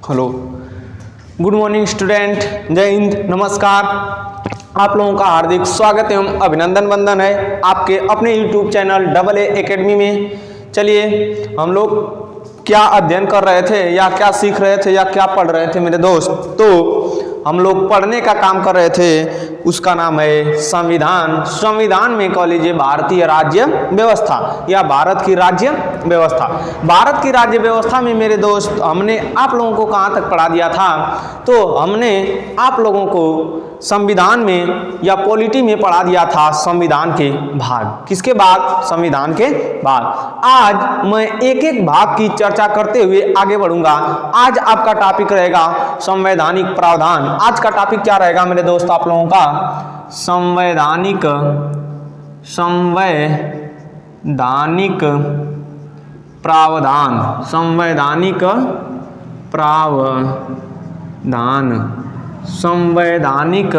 Hello, good morning student, जय हिंद, नमस्कार। आप लोगों का हार्दिक स्वागत एवं अभिनंदन वंदन है आपके अपने YouTube चैनल AA एकेडमी में। चलिए, हम लोग क्या अध्ययन कर रहे थे या क्या सीख रहे थे या क्या पढ़ रहे थे मेरे दोस्त, तो हम लोग पढ़ने का काम कर रहे थे, उसका नाम है संविधान। संविधान में कह लीजिए भारतीय राज्य व्यवस्था या भारत की राज्य व्यवस्था। भारत की राज्य व्यवस्था में मेरे दोस्त हमने आप लोगों को कहाँ तक पढ़ा दिया था, तो हमने आप लोगों को संविधान में या पॉलिटी में पढ़ा दिया था संविधान के भाग। किसके भाग? संविधान के भाग। आज मैं एक एक भाग की चर्चा करते हुए आगे बढ़ूंगा। आज आपका टॉपिक रहेगा संवैधानिक प्रावधान। आज का टॉपिक क्या रहेगा मेरे दोस्त आप लोगों का? संवैधानिक प्रावधान। संवैधानिक प्रावधान। संवैधानिक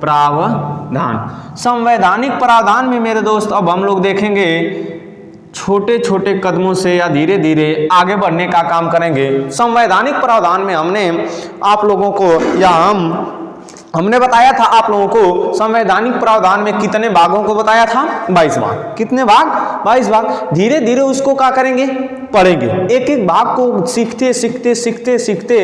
प्रावधान। संवैधानिक प्रावधान में मेरे दोस्त अब हम लोग देखेंगे छोटे छोटे कदमों से या धीरे धीरे आगे बढ़ने का काम करेंगे। संवैधानिक प्रावधान में हमने आप लोगों को या हमने बताया था आप लोगों को संवैधानिक प्रावधान में कितने भागों को बताया था? 22 भाग। कितने भाग? 22 भाग। धीरे धीरे उसको क्या करेंगे? पढ़ेंगे। एक एक भाग को सीखते सीखते सीखते सीखते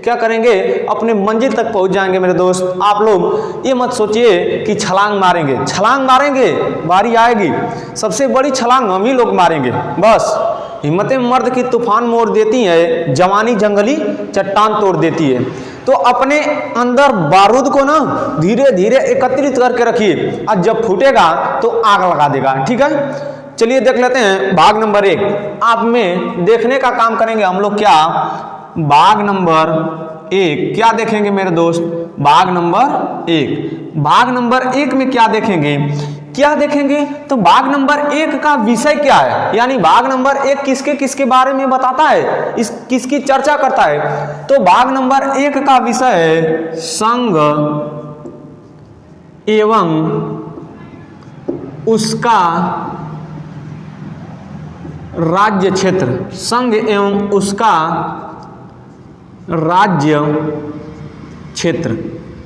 क्या करेंगे? अपने मंजिल तक पहुंच जाएंगे मेरे दोस्त। आप लोग ये मत सोचिए कि छलांग मारेंगे। छलांग मारेंगे, बारी आएगी, सबसे बड़ी छलांग हम ही लोग मारेंगे। बस हिम्मतें मर्द की तूफान मोड़ देती है, जवानी जंगली चट्टान तोड़ देती है। तो अपने अंदर बारूद को ना धीरे धीरे एकत्रित करके रखिए, और जब फूटेगा तो आग लगा देगा। ठीक है, चलिए देख लेते हैं भाग नंबर 1। आप में देखने का काम करेंगे हम लोग। क्या भाग नंबर 1 क्या देखेंगे मेरे दोस्त? भाग नंबर 1। भाग नंबर 1 में क्या देखेंगे? क्या देखेंगे? तो भाग नंबर 1 का विषय क्या है, यानी भाग नंबर 1 किसके किसके बारे में बताता है, इस किसकी चर्चा करता है? तो भाग नंबर 1 का विषय है संघ एवं उसका राज्य क्षेत्र। संघ एवं उसका राज्य क्षेत्र।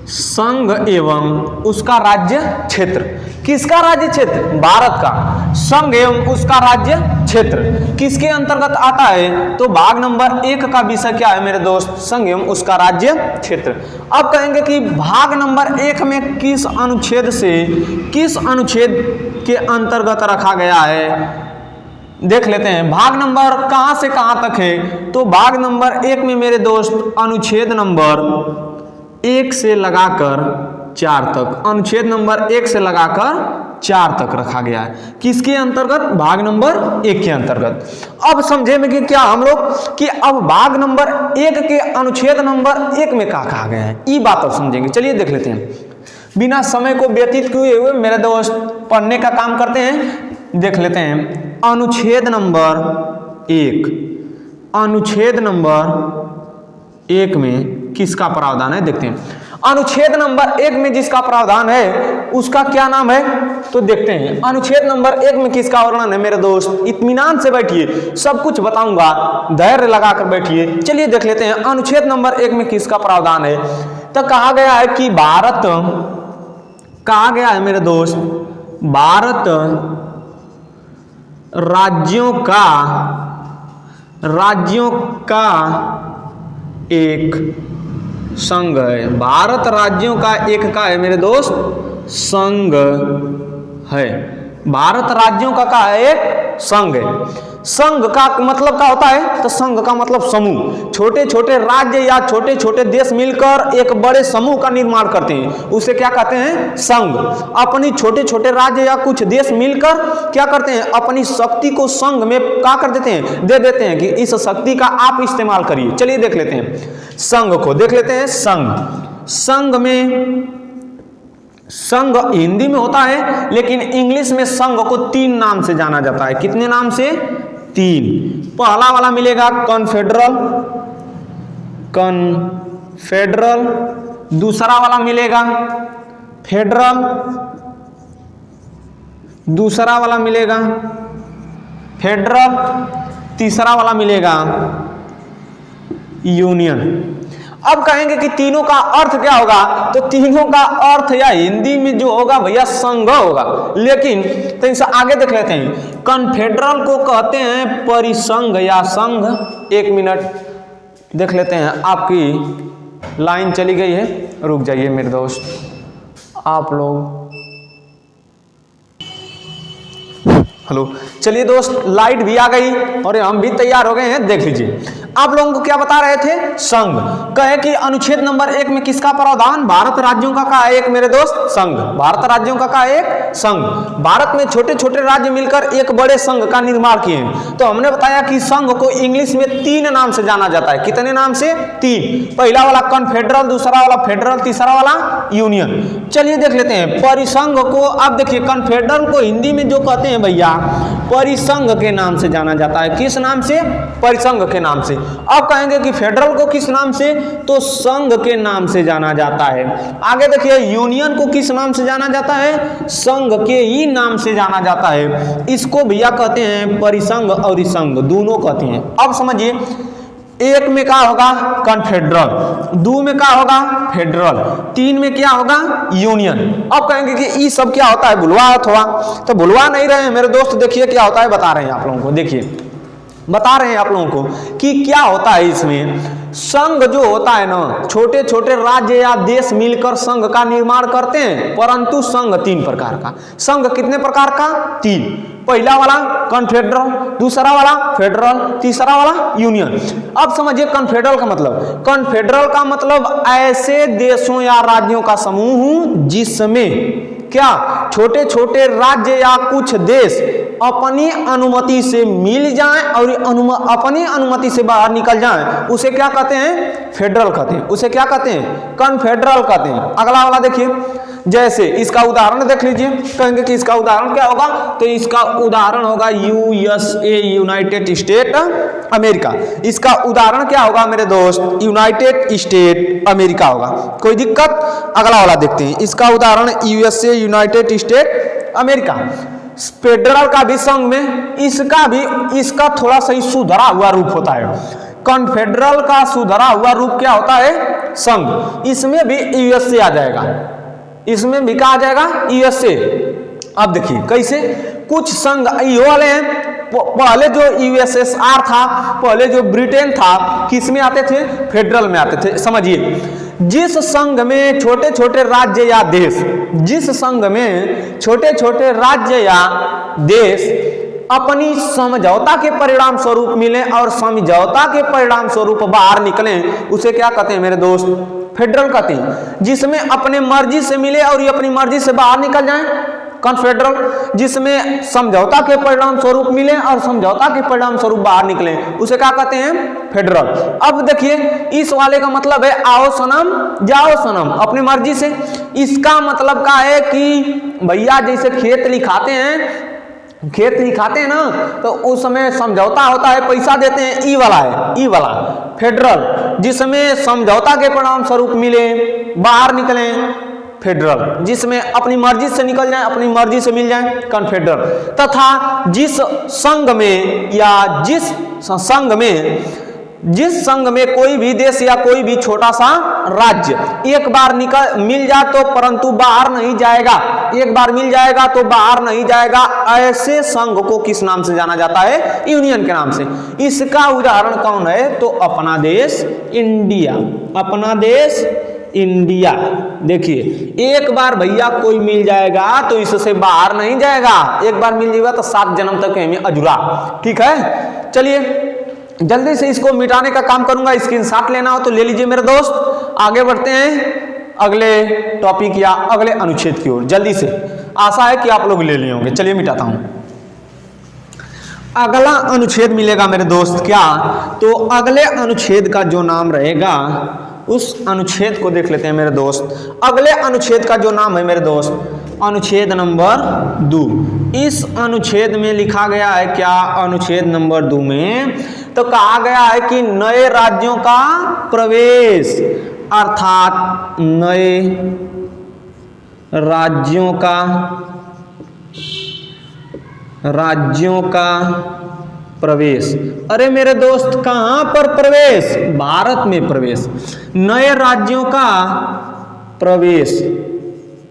संघ एवं उसका राज्य क्षेत्र। किसका राज्य क्षेत्र? भारत का। संघ एवं उसका राज्य क्षेत्र किसके अंतर्गत आता है? तो भाग नंबर 1 का विषय क्या है मेरे दोस्त? संघ एवं उसका राज्य क्षेत्र। अब कहेंगे कि भाग नंबर 1 में किस अनुच्छेद के अंतर्गत रखा गया है? देख लेते हैं। भाग नंबर कहां से कहां तक है? तो भाग नंबर 1 में मेरे दोस्त अनुच्छेद नंबर 1 से लगाकर 4 तक, अनुच्छेद नंबर 1 से लगाकर 4 तक रखा गया है। किसके अंतर्गत? भाग नंबर 1 के अंतर्गत। अब समझेंगे क्या हम लोग कि अब भाग नंबर 1 के अनुच्छेद नंबर 1 में क्या कहा गया है, ये बात अब समझेंगे। चलिए देख लेते हैं। बिना समय को व्यतीत किए हुए मेरे दोस्त पढ़ने का काम करते हैं। देख लेते हैं अनुच्छेद नंबर 1। अनुच्छेद नंबर 1 में किसका प्रावधान है देखते हैं। अनुच्छेद नंबर 1 में जिसका प्रावधान है उसका क्या नाम है? तो देखते हैं अनुच्छेद नंबर 1 में किसका वर्णन है मेरे दोस्त। इत्मीनान से बैठिए, सब कुछ बताऊंगा, धैर्य लगाकर बैठिए। चलिए देख लेते हैं अनुच्छेद नंबर 1 में किसका प्रावधान है। तो कहा गया है कि भारत, कहा गया है मेरे दोस्त, भारत राज्यों का एक संघ है। भारत राज्यों का एक का है मेरे दोस्त संघ है। भारत राज्यों का है? एक संघ है। संघ का मतलब क्या होता है? तो संघ का मतलब समूह। छोटे छोटे राज्य या छोटे छोटे देश मिलकर एक बड़े समूह का निर्माण करते हैं, उसे क्या कहते हैं? संघ। अपनी छोटे छोटे राज्य या कुछ देश मिलकर क्या करते हैं? अपनी शक्ति को संघ में क्या कर देते हैं? दे देते हैं कि इस शक्ति का आप इस्तेमाल करिए। चलिए देख लेते हैं संघ को। देख लेते हैं संघ। संघ में, संघ हिंदी में होता है, लेकिन इंग्लिश में संघ को 3 नाम से जाना जाता है। कितने नाम से? 3। पहला वाला मिलेगा कॉन्फेडरल, दूसरा वाला मिलेगा फेडरल, दूसरा वाला मिलेगा फेडरल, तीसरा वाला मिलेगा यूनियन। अब कहेंगे कि तीनों का अर्थ क्या होगा, तो तीनों का अर्थ या हिंदी में जो होगा भैया संघ होगा, लेकिन तो इनसे आगे देख लेते हैं। कन्फेडरल को कहते हैं परिसंघ या संघ। 1 मिनट देख लेते हैं, आपकी लाइन चली गई है, रुक जाइए मेरे दोस्त, आप लोग। हेलो, चलिए दोस्त, लाइट भी आ गई और हम भी तैयार हो गए हैं। देख लीजिए, आप लोगों को क्या बता रहे थे, संघ। कहे कि अनुच्छेद नंबर 1 में किसका प्रावधान, भारत राज्यों का एक मेरे दोस्त संघ। भारत राज्यों का एक संघ। भारत में छोटे छोटे राज्य मिलकर एक बड़े संघ का निर्माण किए हैं। तो हमने बताया कि संघ को इंग्लिश में 3 नाम से जाना जाता है। कितने नाम से, 3। पहला वाला कन्फेडरल, दूसरा वाला फेडरल, तीसरा वाला यूनियन। चलिए देख लेते हैं परिसंघ को। अब देखिए, कन्फेडरल को हिंदी में जो कहते हैं भैया परिसंघ के नाम से जाना जाता है। किस नाम से, परिसंघ के नाम से। अब कहेंगे कि फेडरल को किस नाम से, तो संघ के नाम से जाना जाता है। आगे देखिए, यूनियन को किस नाम से जाना जाता है, संघ के ही नाम से जाना जाता है। इसको भैया कहते हैं परिसंघ और संघ, दोनों कहते हैं। अब समझिए, 1 में क्या होगा, कन्फेडरल, 2 में क्या होगा, फेडरल, 3 में क्या होगा, यूनियन। अब कहेंगे कि ये सब क्या होता है, भुलवा अथवा, तो भुलवा नहीं रहे हैं मेरे दोस्त। देखिए क्या होता है, बता रहे हैं आप लोगों को। देखिए, बता रहे हैं आप लोगों को कि क्या होता है इसमें। संघ जो होता है ना, छोटे छोटे राज्य या देश मिलकर संघ का निर्माण करते हैं, परंतु संघ 3 प्रकार का। संघ कितने प्रकार का, 3। पहला वाला कन्फेडरल, दूसरा वाला फेडरल, तीसरा वाला यूनियन। अब समझिए कन्फेडरल का मतलब। कन्फेडरल का मतलब ऐसे देशों या राज्यों का समूह जिसमें क्या, छोटे छोटे राज्य या कुछ देश अपनी अनुमति से मिल जाएं और अपनी अनुमति से बाहर निकल जाएं, उसे क्या कहते हैं, फेडरल कहते हैं। उसे क्या कहते हैं, कन्फेडरल कहते हैं। अगला वाला देखिए, जैसे इसका उदाहरण देख लीजिए। कहेंगे कि इसका उदाहरण क्या होगा, तो इसका उदाहरण होगा यूएसए, यूनाइटेड स्टेट अमेरिका। इसका उदाहरण क्या होगा मेरे दोस्त, यूनाइटेड स्टेट अमेरिका होगा। कोई दिक्कत। अगला वाला देखते हैं, इसका उदाहरण USA, United state America. Federal का भी संघ में, इसका थोड़ा सा सुधरा हुआ रूप होता है। कन्फेडरल का सुधरा हुआ रूप क्या होता है, संघ। इसमें भी यूएसए आ जाएगा, इसमें भी क्या आ जाएगा, यूएसए। अब देखिए कैसे, कुछ संघ ये वाले हैं। पहले जो यूएसएसआर था, पहले जो ब्रिटेन था, किस में आते थे, फेडरल में आते थे। समझिए, जिस संघ में छोटे छोटे राज्य या देश, जिस संघ में छोटे छोटे राज्य या देश अपनी समझौता के परिणाम स्वरूप मिले और समझौता के परिणाम स्वरूप बाहर निकले, उसे क्या कहते हैं मेरे दोस्त, फेडरल कहते हैं। जिसमें अपने मर्जी से मिले और ये अपनी मर्जी से बाहर निकल जाएं, कन्फेडरल। जिसमें समझौता के परिणाम स्वरूप मिले और समझौता के परिणाम स्वरूप बाहर निकले, उसे क्या कहते हैं, फेडरल। अब देखिए, इस वाले का मतलब है आओ सनम जाओ सनम, अपनी मर्जी से। इसका मतलब क्या है कि भैया जैसे खेत लिखाते हैं, खेत लिखाते हैं ना, तो उस समय समझौता होता है, पैसा देते हैं, ई वाला है, ई वाला फेडरल। जिसमें समझौता के परिणाम स्वरूप मिले, बाहर निकले, फेडरल। जिसमें अपनी मर्जी से निकल जाए, अपनी मर्जी से मिल जाए, कन्फेडरल। तथा जिस संघ में या जिस संघ में कोई भी देश या कोई भी छोटा सा राज्य एक बार मिल जाए तो परंतु बाहर नहीं जाएगा, एक बार मिल जाएगा तो बाहर नहीं जाएगा, ऐसे संघ को किस नाम से जाना जाता है, यूनियन के नाम से। इसका उदाहरण कौन है, तो अपना देश इंडिया। अपना देश इंडिया। देखिए, एक बार भैया कोई मिल जाएगा तो इससे बाहर नहीं जाएगा, एक बार मिल जाएगा तो 7 जन्म तक हमें अधूरा। ठीक है, चलिए जल्दी से इसको मिटाने का काम करूंगा। स्क्रीनशॉट लेना हो तो ले लीजिए मेरे दोस्त। आगे बढ़ते हैं अगले टॉपिक या अगले अनुच्छेद की ओर जल्दी से। आशा है कि आप लोग ले लिए होंगे। चलिए मिटाता हूं। अगला अनुच्छेद मिलेगा मेरे दोस्त क्या, तो अगले अनुच्छेद का जो नाम रहेगा उस अनुच्छेद को देख लेते हैं मेरे दोस्त। अगले अनुच्छेद का जो नाम है मेरे दोस्त, अनुच्छेद नंबर 2। इस अनुच्छेद में लिखा गया है क्या, अनुच्छेद नंबर 2 में तो कहा गया है कि नए राज्यों का प्रवेश, अर्थात नए राज्यों का प्रवेश। अरे मेरे दोस्त कहां पर प्रवेश? भारत में प्रवेश। नए राज्यों का प्रवेश,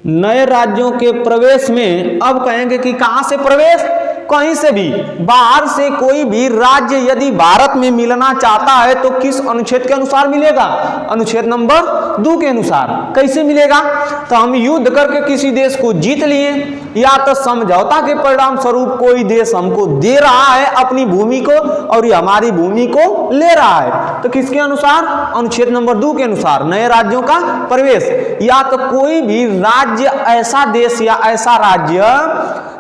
नए राज्यों के प्रवेश में अब कहेंगे कि कहां से प्रवेश? कहीं से भी, बाहर से कोई भी राज्य यदि भारत में मिलना चाहता है तो किस अनुच्छेद के अनुसार मिलेगा? अनुच्छेद नंबर 2 के अनुसार। कैसे मिलेगा? तो हम युद्ध करके किसी देश को जीत लिए, या तो समझौता के परिणाम स्वरूप कोई देश हमको दे रहा है अपनी भूमि को और ये हमारी भूमि को ले रहा है, तो किसके अनुसार? अनुच्छेद नंबर 2 के अनुसार, नए राज्यों का प्रवेश। या तो कोई भी राज्य, ऐसा देश या ऐसा राज्य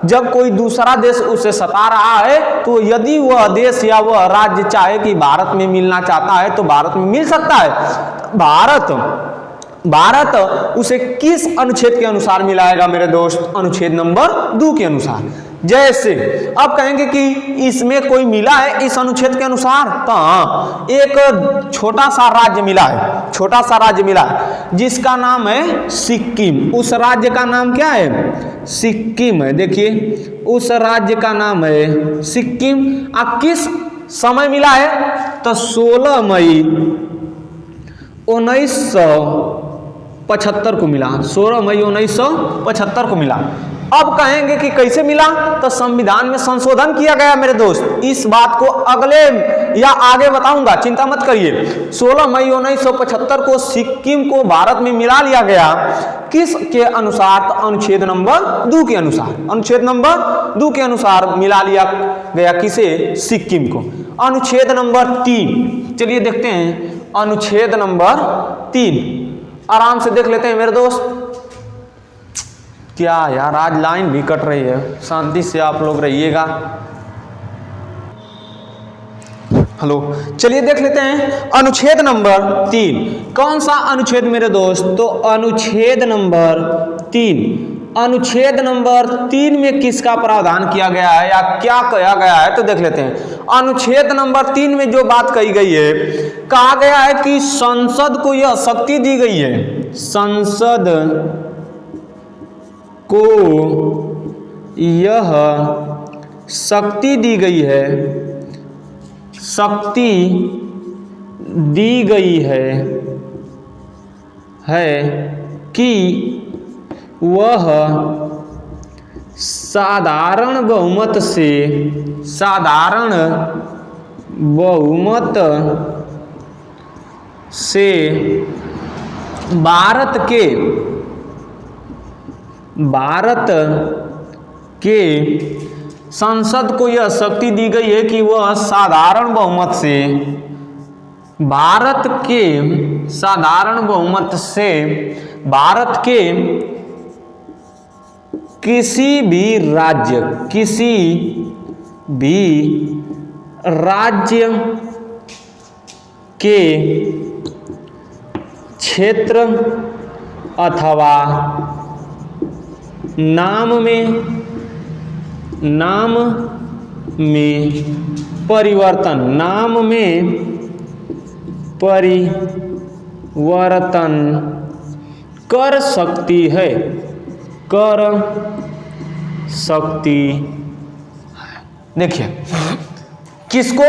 जब कोई दूसरा देश उसे सता रहा है तो यदि वह देश या वह राज्य चाहे कि भारत में मिलना चाहता है तो भारत में मिल सकता है। भारत उसे किस अनुच्छेद के अनुसार मिलाएगा मेरे दोस्त? अनुच्छेद नंबर 2 के अनुसार। जैसे अब कहेंगे कि इसमें कोई मिला है इस अनुच्छेद के अनुसार, तो हाँ, एक छोटा सा राज्य मिला है, छोटा सा राज्य मिला है जिसका नाम है सिक्किम। उस राज्य का नाम क्या है? सिक्किम है। देखिए उस राज्य का नाम है सिक्किम। अब किस समय मिला है? तो 16 मई 1975 को मिला, 16 मई 1975 को मिला। अब कहेंगे कि कैसे मिला? तो संविधान में संशोधन किया गया मेरे दोस्त। इस बात को अगले या आगे बताऊंगा, चिंता मत करिए। 16 मई 1975 को सिक्किम को भारत में मिला लिया गया। किस के अनुसार? तो अनुच्छेद नंबर 2 के अनुसार। अनुच्छेद नंबर 2 के अनुसार मिला लिया गया किसे? सिक्किम को। अनुच्छेद नंबर 3 चलिए देखते हैं। अनुच्छेद नंबर 3 आराम से देख लेते हैं मेरे दोस्त। क्या यार, आज लाइन भी कट रही है, शांति से आप लोग रहिएगा। हेलो, चलिए देख लेते हैं अनुच्छेद नंबर 3। कौन सा अनुच्छेद मेरे दोस्त? तो अनुच्छेद नंबर 3। अनुच्छेद नंबर 3 में किसका प्रावधान किया गया है या क्या कहा गया है? तो देख लेते हैं। अनुच्छेद नंबर 3 में जो बात कही गई है, कहा गया है कि संसद को यह शक्ति दी गई है, संसद को यह शक्ति दी गई है, शक्ति दी गई है कि वह साधारण बहुमत से भारत के संसद को यह शक्ति दी गई है कि वह साधारण बहुमत से, भारत के साधारण बहुमत से भारत के किसी भी राज्य के क्षेत्र अथवा नाम में परिवर्तन कर सकती है, देखिए किसको?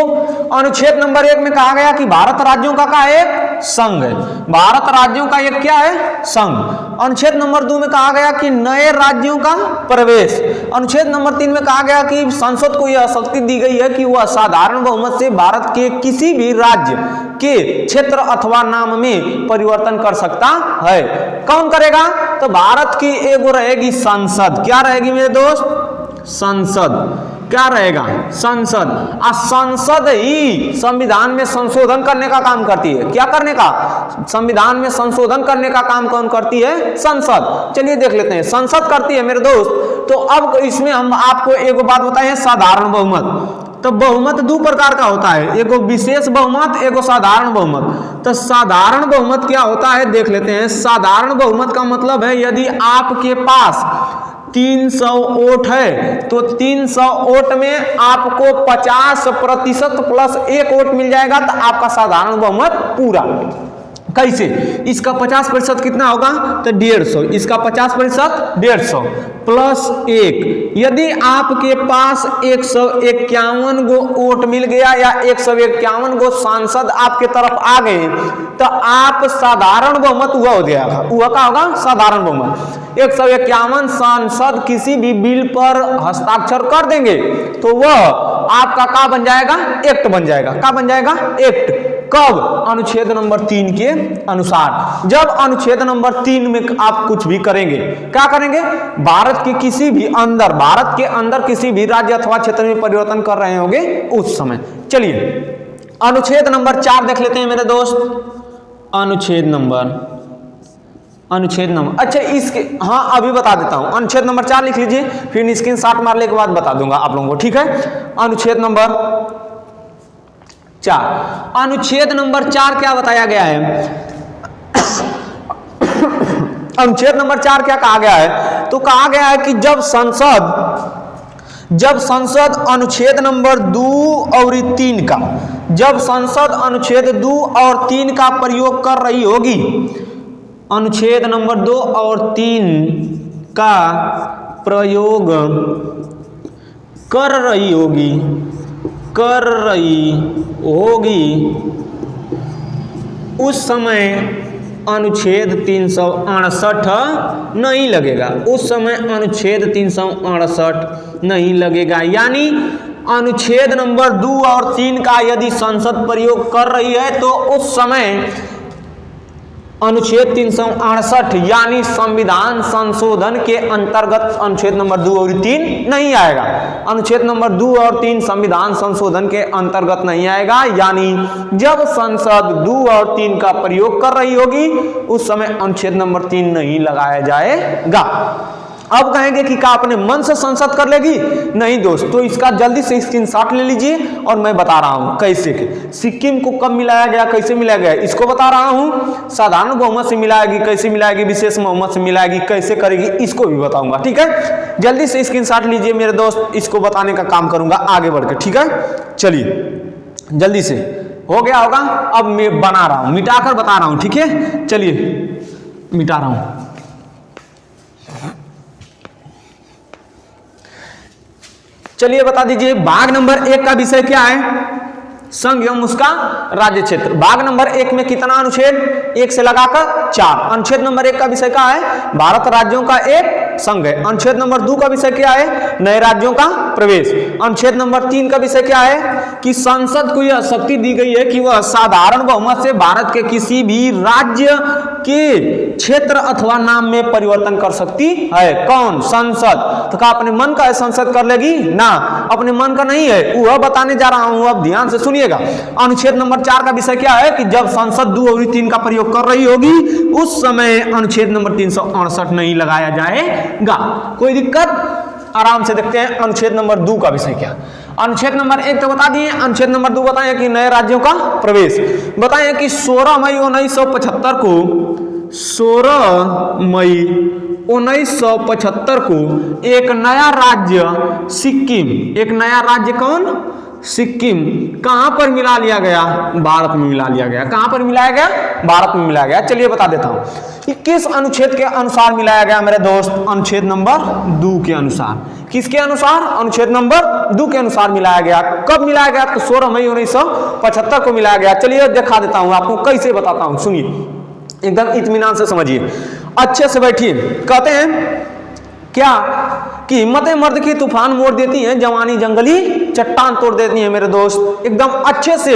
अनुच्छेद नंबर 1 में कहा गया कि भारत राज्यों का एक संघ है, भारत राज्यों का एक क्या है? संघ। अनुच्छेद नंबर 2 में कहा गया कि नए राज्यों का प्रवेश। अनुच्छेद नंबर 3 में कहा गया कि संसद को यह शक्ति दी गई है कि वह साधारण बहुमत से भारत के किसी भी राज्य के क्षेत्र अथवा नाम में परिवर्तन कर सकता है। कौन करेगा? तो भारत की एगो रहेगी संसद। क्या रहेगी मेरे दोस्त? संसद। क्या रहेगा? संसद। संसद ही संविधान में संशोधन करने का काम करती है। क्या करने का? संविधान में संशोधन करने का काम कौन करती है? संसद। चलिए देख लेते हैं, संसद करती है मेरे दोस्त। तो अब इसमें हम आपको एक बात बताएं, साधारण बहुमत। तो बहुमत दो प्रकार का होता है, एगो विशेष बहुमत, एगो साधारण बहुमत। तो साधारण बहुमत क्या होता है देख लेते हैं। साधारण बहुमत का मतलब है यदि आपके पास 300 वोट है तो 300 वोट में आपको 50% प्लस 1 वोट मिल जाएगा तो आपका साधारण बहुमत पूरा। कैसे? इसका 50% कितना होगा? तो 150, इसका 50% 150 प्लस 1। यदि आपके पास 151 गो वोट मिल गया या 151 गो सांसद आपके तरफ आ गए तो आप साधारण बहुमत हुआ हो जाएगा। हुआ क्या होगा? साधारण बहुमत। 151 सांसद किसी भी बिल पर हस्ताक्षर कर देंगे तो वह आपका क्या बन जाएगा? एक्ट बन जाएगा। क्या बन जाएगा? एक्ट। कब? अनुच्छेद नंबर 3 के अनुसार। जब अनुच्छेद नंबर 3 में आप कुछ भी करेंगे, क्या करेंगे? भारत के अंदर किसी भी राज्य अथवा क्षेत्र में परिवर्तन कर रहे होंगे उस समय। चलिए अनुच्छेद नंबर 4 देख लेते हैं मेरे दोस्त। अनुच्छेद नंबर अच्छा इसके अभी बता देता हूं। अनुच्छेद नंबर 4 लिख लीजिए, फिर स्क्रीनशॉट मारने के बाद बता दूंगा आप लोगों को, ठीक है? अनुच्छेद नंबर 4, अनुच्छेद नंबर 4 क्या बताया गया है? अनुच्छेद नंबर 4 क्या कहा गया है? तो कहा गया है कि जब संसद अनुच्छेद नंबर 2 और 3 का, जब संसद अनुच्छेद 2 और 3 का प्रयोग कर रही होगी, अनुच्छेद नंबर 2 और 3 का प्रयोग कर रही होगी उस समय अनुच्छेद 368 नहीं लगेगा। उस समय अनुच्छेद 368 नहीं लगेगा। यानी अनुच्छेद नंबर 2 और 3 का यदि संसद प्रयोग कर रही है तो उस समय अनुच्छेद 368 यानी संविधान संशोधन के अंतर्गत अनुच्छेद नंबर 2 और 3 नहीं आएगा। अनुच्छेद नंबर 2 और 3 संविधान संशोधन के अंतर्गत नहीं आएगा। यानी जब संसद 2 और 3 का प्रयोग कर रही होगी उस समय अनुच्छेद नंबर 3 नहीं लगाया जाएगा। अब कहेंगे कि क्या अपने मन से संसद कर लेगी? नहीं दोस्त, तो इसका जल्दी से स्क्रीनशॉट ले लीजिए और मैं बता रहा हूं कैसे के। सिक्किम को कब मिलाया गया, कैसे मिलाया गया, इसको बता रहा हूं। साधारण बहुमत से मिलाएगी, कैसे मिलाएगी, विशेष बहुमत से मिलाएगी, कैसे करेगी, इसको भी बताऊंगा, ठीक है? जल्दी से स्क्रीनशॉट लीजिए मेरे दोस्त, इसको बताने का काम करूंगा आगे बढ़कर, ठीक है? चलिए जल्दी से, हो गया होगा। अब मैं बना रहा हूं, मिटाकर बता रहा हूं, ठीक है? चलिए मिटा रहा हूं। चलिए बता दीजिए, भाग नंबर 1 का विषय क्या है? संघ एवं उसका राज्य क्षेत्र। भाग नंबर 1 में कितना अनुच्छेद? 1 से लगाकर 4। अनुच्छेद नंबर 1 का विषय क्या है? भारत राज्यों का एक संघ है। अनुच्छेद नंबर 2 का विषय क्या है? नए राज्यों का प्रवेश। अनुच्छेद नंबर 3 का विषय क्या है? कि संसद को यह शक्ति दी गई है कि वह साधारण बहुमत से भारत के किसी भी राज्य के क्षेत्र अथवा नाम में परिवर्तन कर सकती है। कौन? संसद। तो क्या अपने मन का है संसद कर लेगी? ना, अपने मन का नहीं है, वह बताने जा रहा हूं, अब ध्यान से सुनिएगा। अनुच्छेद नंबर 4 का विषय क्या है? कि जब संसद 2 और 3 का प्रयोग कर रही होगी उस समय अनुच्छेद नंबर 368 नहीं लगाया जाएगा। कोई दिक्कत? आराम से देखते हैं अनुच्छेद नंबर 2 का विषय क्या। अनुच्छेद नंबर 1 तो बता दिए, अनुच्छेद नंबर 2 बताएं कि नए राज्यों का प्रवेश। बताएं कि 16 मई 1975 को 16 मई 1975 को एक नया राज्य सिक्किम, एक नया राज्य कौन? सिक्किम कहां पर मिला लिया गया? भारत में मिला लिया गया। कहां पर मिलाया गया? भारत में मिलाया गया। चलिए बता देता हूं कि किस अनुच्छेद के अनुसार मिलाया गया मेरे दोस्त? अनुच्छेद नंबर 2 के अनुसार। किसके अनुसार? अनुच्छेद नंबर 2 के अनुसार मिलाया गया। कब मिलाया गया? तो 16 मई 1975 को मिलाया गया। चलिए दिखा देता हूं आपको, कैसे बताता हूं, सुनिए, एकदम इत्मीनान से समझिए, अच्छे से बैठिए। कहते हैं क्या कि हिम्मतें मर्द की तूफान मोड़ देती हैं, जवानी जंगली चट्टान तोड़ देती हैं मेरे दोस्त। एकदम अच्छे से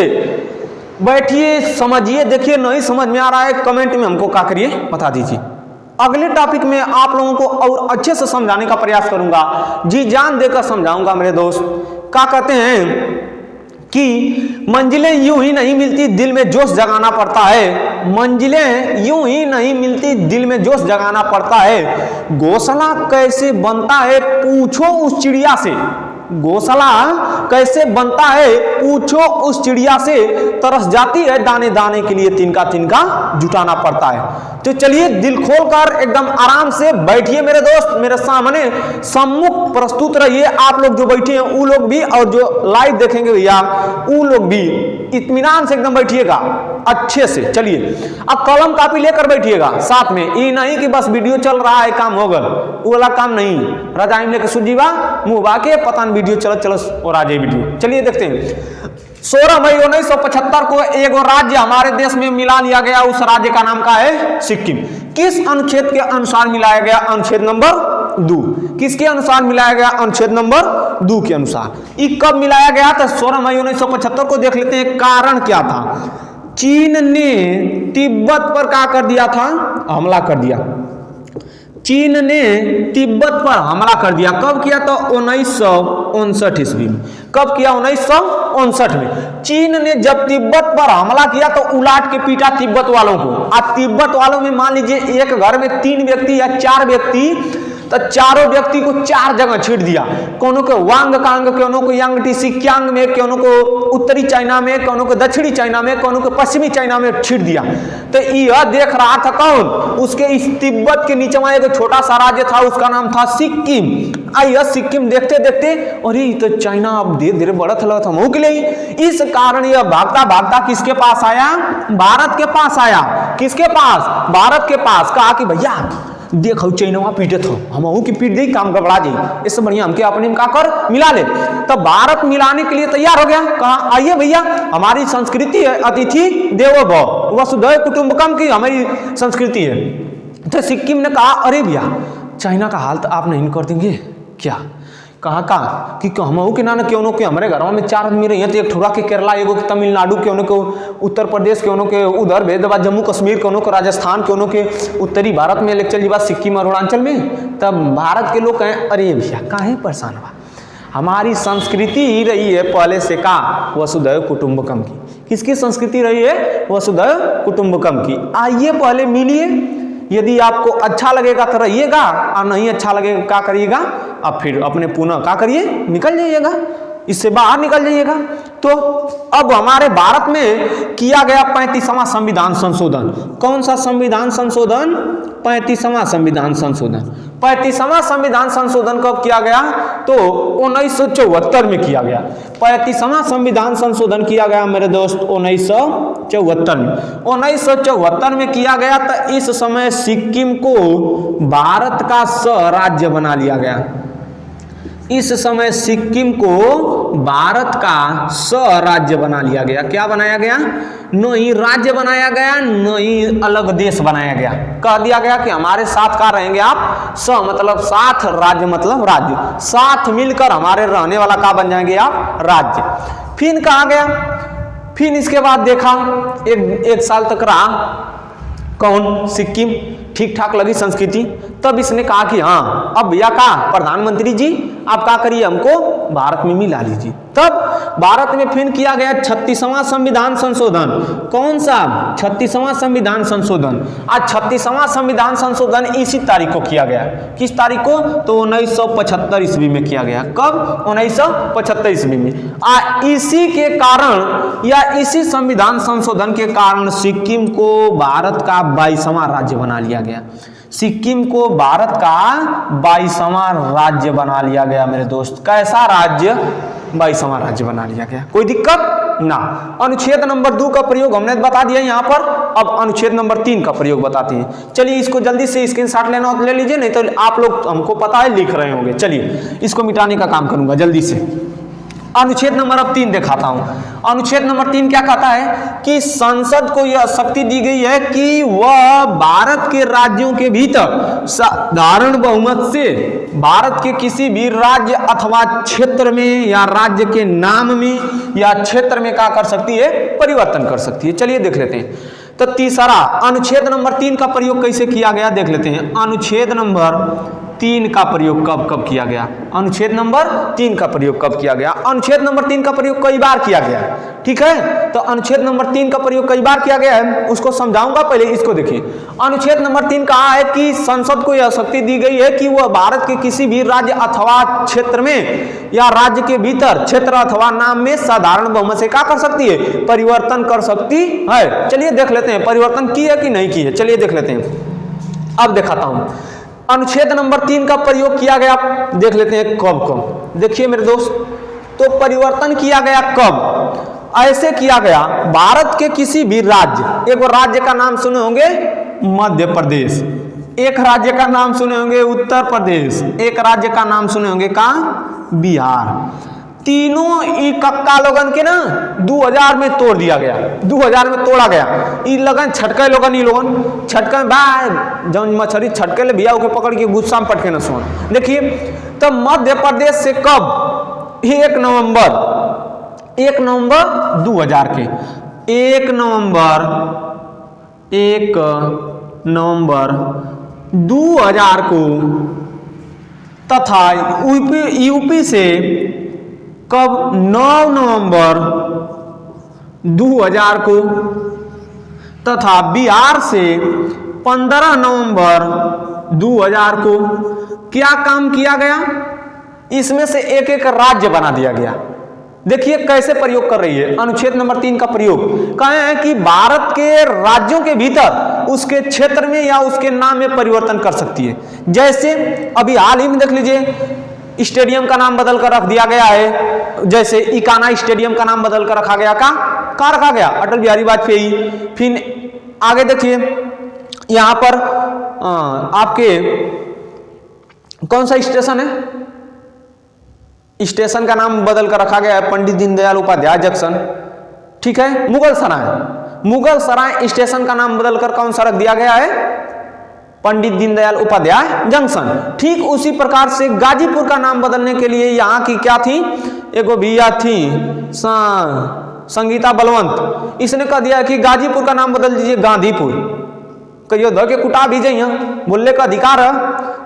बैठिए, समझिए, देखिए नहीं समझ में आ रहा है कमेंट में हमको क्या करिए बता दीजिए। अगले टॉपिक में आप लोगों को और अच्छे से समझाने का प्रयास करूंगा, जी जान देकर समझाऊंगा मेरे दोस्त। क्या कहते हैं कि मंजिलें यूं ही नहीं मिलती, दिल में जोश जगाना पड़ता है। मंजिलें यूं ही नहीं मिलती, दिल में जोश जगाना पड़ता है। घोंसला कैसे बनता है पूछो उस चिड़िया से। घोंसला कैसे बनता है पूछो उस चिड़िया से, तरस जाती है दाने दाने के लिए, तिनका तिनका जुटाना पड़ता है। तो चलिए दिल खोलकर एकदम आराम से बैठिए मेरे दोस्त, मेरे सामने सम्मुख प्रस्तुत रहिए। आप लोग जो बैठे हैं वो लोग भी, और जो लाइव देखेंगे भैया वो लोग भी इत्मीनान से एकदम बैठिएगा अच्छे से। चलिए अब कलम कापी लेकर बैठिएगा साथ में, ये नहीं कि बस वीडियो चल रहा है काम हो गल, वो वाला काम नहीं। रजाई में लेकर सुजीवा मुंह बाके पता नहीं वीडियो चलत और आ जाए वीडियो। चलिए देखते हैं। 16 मई 1975 को एक राज्य हमारे देश में मिला लिया गया, उस राज्य का नाम का है सिक्किम। किस अनुच्छेद के अनुसार मिलाया गया? अनुच्छेद नंबर 2। किसके अनुसार मिलाया गया? अनुच्छेद नंबर 2 के अनुसार। ये कब मिलाया गया था? 16 मई 1975 को। देख लेते हैं कारण क्या था। चीन ने तिब्बत पर क्या कर दिया था? हमला कर दिया। चीन ने तिब्बत पर हमला कर दिया। कब किया? तो 1959 ईस्वी में। कब किया? 1959 में। चीन ने जब तिब्बत पर हमला किया तो उलाट के पीटा तिब्बत वालों को। अब तिब्बत वालों में मान लीजिए एक घर में 3 व्यक्ति या 4 व्यक्ति, तो चारों व्यक्ति को 4 जगह छीट दिया। कोनो को वांग कांग, कोनो को यांगटी सिक्यांग में, कोनो को उत्तरी चाइना में, कोनो को दक्षिणी चाइना में, कोनो को पश्चिमी चाइना में छीट दिया। तो यह देख रहा था कौन? उसके इस तिब्बत के नीचे में एक छोटा सा राज्य था, उसका नाम था सिक्किम। यह सिक्किम देखते देखते अरे तो चाइना अब धीरे धीरे बढ़त लगा था मुँह के लिए। इस कारण यह भागता भागता किसके पास आया? भारत के पास आया। किसके पास? भारत के पास। कहा कि भैया देखो चैनवा पीटे थो, हम की पीट दी, काम गड़बड़ा जाए, इससे बढ़िया हमके अपने में का कर मिला ले। तब भारत मिलाने के लिए तैयार हो गया। कहा आइए भैया, हमारी संस्कृति है अतिथि देवो भव, वसुधैव कुटुंबकम की हमारी संस्कृति है। तो सिक्किम ने कहा अरे भैया चाइना का हाल तो आप नहीं कर देंगे क्या? कहा कि हम के ना क्यों नो के हमारे घरों में 4 आदमी रही हैं, तो एक ठुरा के केरला, एगो के तमिलनाडु, क्यों के उत्तर प्रदेश, क्यों के उधर भेज देवा जम्मू कश्मीर, क्यों के राजस्थान, क्यों के उत्तरी भारत में लेकर चल जीवा सिक्किम और अरुणाचल में। तब भारत के लोग कहें अरे भैया काहे परेशान हुआ, हमारी संस्कृति ही रही है पहले से का वसुधैव कुटुंबकम की। किसकी संस्कृति रही है? वसुधैव कुटुंबकम की। आइए पहले मिलिए, यदि आपको अच्छा लगेगा तो रहिएगा, और नहीं अच्छा लगेगा क्या करिएगा? अब फिर अपने पुनः क्या करिए? निकल जाइएगा, इससे बाहर निकल जाइएगा। तो अब हमारे भारत में किया गया 35वां संविधान संशोधन। कौन सा संविधान संशोधन? 35वां संविधान संशोधन। 35वां संविधान संशोधन कब किया गया? तो 1974 में किया गया। 35वां संविधान संशोधन किया गया मेरे दोस्त 1974 में। 1974 में किया गया। तो इस समय सिक्किम को भारत का राज्य बना लिया गया। इस समय सिक्किम को भारत का राज्य बना लिया गया। क्या बनाया गया? न ही राज्य बनाया गया, न ही अलग देश बनाया गया। कह दिया गया कि हमारे साथ का रहेंगे आप, मतलब साथ, राज्य मतलब राज्य, साथ मिलकर हमारे रहने वाला का बन जाएंगे आप? राज्य। फिर कहा गया, फिर इसके बाद देखा एक साल तक रहा कौन? सिक्किम। ठीक ठाक लगी संस्कृति। तब इसने कहा कि हाँ अब भैया का प्रधानमंत्री जी आप क्या करिए, हमको भारत में मिला लीजिए। तब भारत में फिर किया गया 36वां संविधान संशोधन। कौन सा? 36वां संविधान संशोधन। आज 36वां संविधान संशोधन इसी तारीख को किया गया। किस तारीख को? तो 1975 ईस्वी में किया गया। कब? 1975 ईस्वी में। इसी के कारण या इसी संविधान संशोधन के कारण सिक्किम को भारत का 22वां राज्य बना लिया गया। सिक्किम को भारत का 22वां राज्य बना लिया गया मेरे दोस्त। कैसा राज्य? 22वां राज्य बना लिया गया। कोई दिक्कत ना। अनुच्छेद नंबर 2 का प्रयोग हमने बता दिया यहाँ पर। अब अनुच्छेद नंबर 3 का प्रयोग बताते हैं। चलिए इसको जल्दी से स्क्रीनशॉट लेना हो तो ले लीजिए, नहीं तो आप लोग हमको पता है लिख रहे होंगे। चलिए इसको मिटाने का काम करूंगा जल्दी से। अनुच्छेद नंबर 3 दिखाता हूं। अनुच्छेद नंबर 3 क्या कहता है कि संसद को यह शक्ति दी गई है कि वह भारत के राज्यों के भीतर साधारण बहुमत से भारत के किसी भी राज्य अथवा क्षेत्र में या राज्य के नाम में या क्षेत्र में क्या कर सकती है? परिवर्तन कर सकती है। चलिए देख लेते हैं। तो तीसरा अनुच्छेद नंबर 3 का प्रयोग कैसे किया गया देख लेते हैं। अनुच्छेद नंबर 3 का प्रयोग कब किया गया? अनुच्छेद नंबर 3 का प्रयोग कब किया गया? अनुच्छेद नंबर 3 का प्रयोग कई बार किया गया है। ठीक है, तो अनुच्छेद नंबर 3 का प्रयोग कई बार किया गया है, उसको समझाऊंगा। पहले इसको देखिए। अनुच्छेद नंबर 3 कहा है कि संसद को यह शक्ति दी गई है कि वह भारत के किसी भी राज्य अथवा क्षेत्र में या राज्य के भीतर क्षेत्र अथवा नाम में साधारण बहुमत से क्या कर सकती है? परिवर्तन कर सकती है। चलिए देख लेते हैं परिवर्तन की है कि नहीं की है। चलिए देख लेते हैं। अब दिखाता हूं। अनुच्छेद नंबर 3 का प्रयोग किया गया, देख लेते हैं कब। देखिए मेरे दोस्त, तो परिवर्तन किया गया कब? ऐसे किया गया, भारत के किसी भी राज्य, एक राज्य का नाम सुने होंगे मध्य प्रदेश, एक राज्य का नाम सुने होंगे उत्तर प्रदेश, एक राज्य का नाम सुने होंगे कहाँ, बिहार। तीनों ई कक्का लोगन के ना 2000 में तोड़ दिया गया, 2000 में तोड़ा गया। ई लगन छटके लोगन, ई लोगन छटके बा जौन मछली छटके ले बिया के पकड़ के गुस्सा में पटके न सोन। देखिए तो मध्य प्रदेश से कब 1 नवंबर 2000 के 1 नवंबर 2000 को, तथा यूपी से कब 9 नवंबर 2000 को, तथा बिहार से 15 नवंबर 2000 को क्या काम किया गया, इसमें से एक एक राज्य बना दिया गया। देखिए कैसे प्रयोग कर रही है अनुच्छेद नंबर 3 का प्रयोग। कहे हैं कि भारत के राज्यों के भीतर उसके क्षेत्र में या उसके नाम में परिवर्तन कर सकती है। जैसे अभी हाल ही में देख लीजिए स्टेडियम का नाम बदल कर रख दिया गया है, जैसे इकाना स्टेडियम का नाम बदल कर रखा गया, का रखा गया, अटल बिहारी वाजपेयी। फिर आगे देखिए यहां पर आपके कौन सा स्टेशन है, स्टेशन का नाम बदल कर रखा गया है पंडित दीनदयाल उपाध्याय जंक्शन, ठीक है। मुगल सराय स्टेशन का नाम बदल कर कौन सा रख दिया गया है, पंडित दीनदयाल उपाध्याय जंक्शन। ठीक उसी प्रकार से गाजीपुर का नाम बदलने के लिए यहाँ की क्या थी, एगो भैया थी संगीता बलवंत, इसने कह दिया कि गाजीपुर का नाम बदल दीजिए गांधीपुर। कहियो ध के कुटा भी जाइए, बोलने का अधिकार है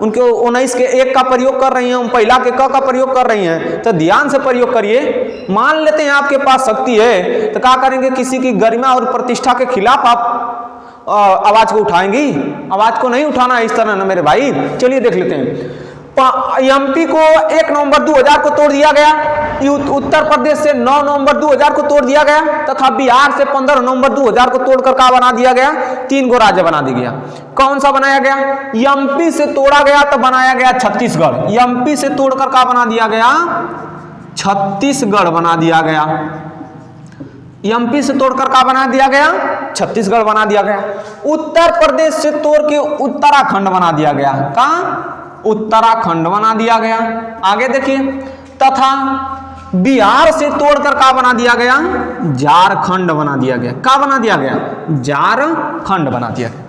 उनके। 19 के 1 का प्रयोग कर रही हैं, पहला के क का प्रयोग कर रही हैं, तो ध्यान से प्रयोग करिए। मान लेते हैं आपके पास शक्ति है तो क्या करेंगे, किसी की गरिमा और प्रतिष्ठा के खिलाफ आप आवाज को उठाएंगी, आवाज को नहीं उठाना है इस तरह ना मेरे भाई। चलिए देख लेते हैं। एमपी को 1 नवंबर 2000 को तोड़ दिया गया, उत्तर प्रदेश से 9 नवंबर 2000 को तोड़ दिया गया, तथा बिहार से 15 नवंबर 2000 को तोड़कर क्या बना दिया गया, 3 गो राज्य बना दिया गया। कौन सा बनाया गया, एमपी से तोड़ा गया तो बनाया गया छत्तीसगढ़। एमपी से तोड़कर क्या बना दिया गया, छत्तीसगढ़ बना दिया गया। एमपी से तोड़कर क्या बना दिया गया, छत्तीसगढ़ बना दिया गया। उत्तर प्रदेश से तोड़ के उत्तराखंड बना दिया गया, कहां, उत्तराखंड बना दिया गया। आगे देखिए, तथा बिहार से तोड़कर क्या बना दिया गया, झारखंड बना दिया गया। क्या बना दिया गया, झारखंड बना दिया गया।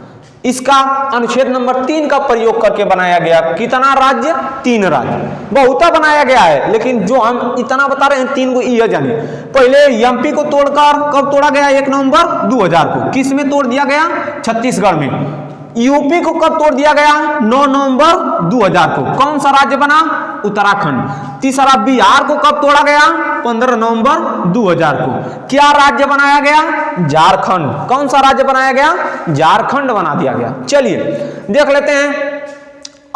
इसका अनुच्छेद नंबर 3 का प्रयोग करके बनाया गया। कितना राज्य, 3 राज्य। बहुता बनाया गया है, लेकिन जो हम इतना बता रहे हैं 3 को यह जानिए। पहले एमपी को तोड़कर कब तोड़ा गया, 1 नवंबर 2000 को। किस में तोड़ दिया गया, छत्तीसगढ़ में। यूपी को कब तोड़ दिया गया, 9 नवंबर 2000 को। कौन सा राज्य बना, उत्तराखंड। तीसरा बिहार को कब तोड़ा गया, 15 नवंबर 2000 को। क्या राज्य बनाया गया, झारखंड। कौन सा राज्य बनाया गया, झारखंड बना दिया गया। चलिए देख लेते हैं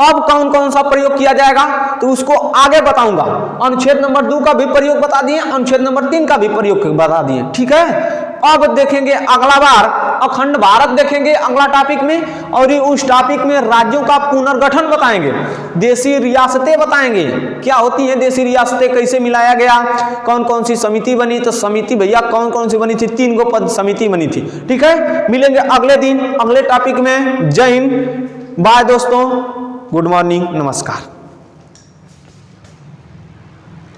अब कौन कौन सा प्रयोग किया जाएगा, तो उसको आगे बताऊंगा। अनुच्छेद नंबर 2 का भी प्रयोग बता दिए, अनुच्छेद नंबर 3 का भी प्रयोग बता दिए, ठीक है। अब देखेंगे अगला बार अखंड भारत देखेंगे अगला टॉपिक में, और उस टॉपिक में राज्यों का पुनर्गठन बताएंगे, देशी रियासतें बताएंगे क्या होती हैं, देशी रियासतें कैसे मिलाया गया, कौन कौन सी समिति बनी। तो समिति भैया कौन कौन सी बनी थी, 3 गो पद समिति बनी थी, ठीक है। मिलेंगे अगले दिन अगले टॉपिक में। जय हिंद, बाय दोस्तों, गुड मॉर्निंग, नमस्कार।